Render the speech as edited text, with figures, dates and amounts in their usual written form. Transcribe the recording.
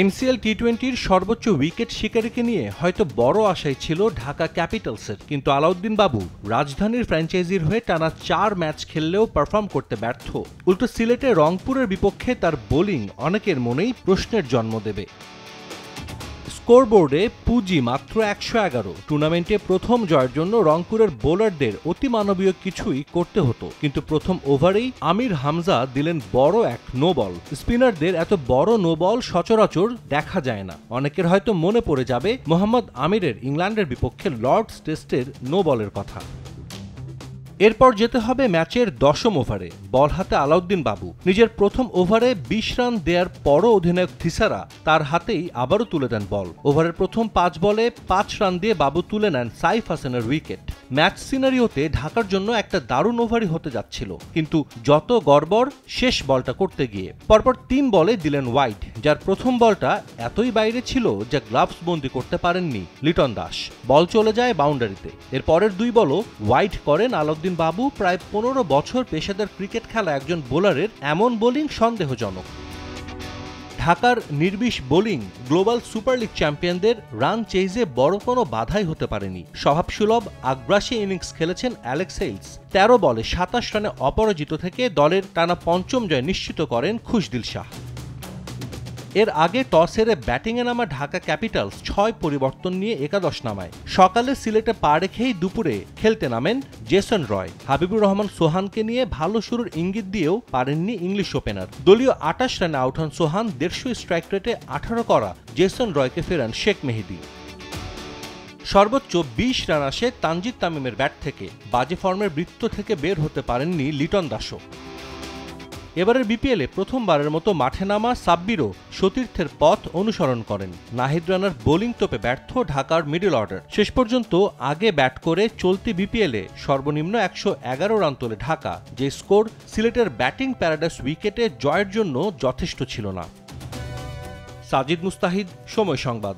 MCL টি-20-র সর্বোচ্চ wicket শিকারীকে নিয়ে হয়তো বড় আশাই ছিল ঢাকা ক্যাপিটালসের, কিন্তু আলাউদ্দিন বাবু রাজধানীর ফ্র্যাঞ্চাইজির হয়ে টানা 4 ম্যাচ খেললেও পারফর্ম করতে ব্যর্থ। উল্টো সিলেটে রংপুরের বিপক্ষে তার বোলিং অনেকের মনেই প্রশ্নের জন্ম দেবে। স্কোরবোর্ডে পুঁজি মাত্র 111। টুর্নামেন্টে প্রথম জয়ের জন্য রংপুরের বোলারদের অতিমানবীয় কিছুই করতে হতো, কিন্তু প্রথম ওভারেই আমির হামজা দিলেন বড় এক নো বল। স্পিনারদের এত বড় নো বল সচরাচর দেখা যায় না। অনেকের হয়তো মনে পড়ে যাবে মোহাম্মদ আমিরের ইংল্যান্ডের বিপক্ষে লর্ডস টেস্টের নো বলের কথা। এরপর যেতে হবে ম্যাচের 10ম ওভারে। বল হাতে আলাউদ্দিন বাবু নিজের প্রথম ওভারে 20 রান দেওয়ার পরও অধিনায়ক থিসারা তার হাতেই আবারও তুলে দেন বল। ওভারের প্রথম 5 বলে 5 রান দিয়ে বাবু তুলে নেন সাইফ হাসানের উইকেট। ম্যাচ সিনারিওতে ঢাকার জন্য একটা দারুণ ওভারই হতে যাচ্ছিল, কিন্তু যত গড়বড় শেষ বলটা করতে গিয়ে। পরপর 3 বলে দিলেন ওয়াইড, যার প্রথম বলটা এতই বাইরে ছিল যা গ্লাভস বন্দি করতে পারেননি লিটন দাস। বল চলে যায় বাউন্ডারিতে। এর পরের 2 বলও ওয়াইড করেন আলাউদ্দিন বাবু। প্রায় 15 বছর পেশাদার ক্রিকেট খেলা একজন বোলারের এমন বোলিং সন্দেহজনক। ঢাকার নির্বিষ বোলিং গ্লোবাল সুপার লিগ চ্যাম্পিয়নদের রান চেইজে বড় কোনো বাধাই হতে পারেনি। স্বভাবসুলভ আগ্রাসী ইনিংস খেলেছেন অ্যালেক্স হেইলস। 13 বলে 27 রানে অপরাজিত থেকে দলের টানা 5ম জয় নিশ্চিত করেন খুশদিল শাহ। এর আগে টস হেরে ব্যাটিংয়ে নামা ঢাকা ক্যাপিটালস 6 পরিবর্তন নিয়ে একাদশ নামায়। সকালে সিলেটে পা রেখেই দুপুরে খেলতে নামেন জেসন রয়। হাবিবুর রহমান সোহানকে নিয়ে ভালো শুরুর ইঙ্গিত দিয়েও পারেননি ইংলিশ ওপেনার। দলীয় 28 রানে আউট হন সোহান। 150 স্ট্রাইক রেটে 18 করা জেসন রয়কে ফেরান শেখ মেহেদী। সর্বোচ্চ 20 রান আসে তানজিদ তামিমের ব্যাট থেকে। বাজে ফর্মের বৃত্ত থেকে বের হতে পারেননি লিটন দাসও। এবারের বিপিএলে প্রথমবারের মতো মাঠে নামা সাব্বিরও সতীর্থের পথ অনুসরণ করেন। নাহিদ রানার বোলিং তোপে ব্যর্থ ঢাকার মিডল অর্ডার। শেষ পর্যন্ত আগে ব্যাট করে চলতি বিপিএলে সর্বনিম্ন 111 রান তোলে ঢাকা, যে স্কোর সিলেটের ব্যাটিং প্যারাডাইস উইকেটে জয়ের জন্য যথেষ্ট ছিল না। সাজিদ মুস্তাহিদ, সময় সংবাদ।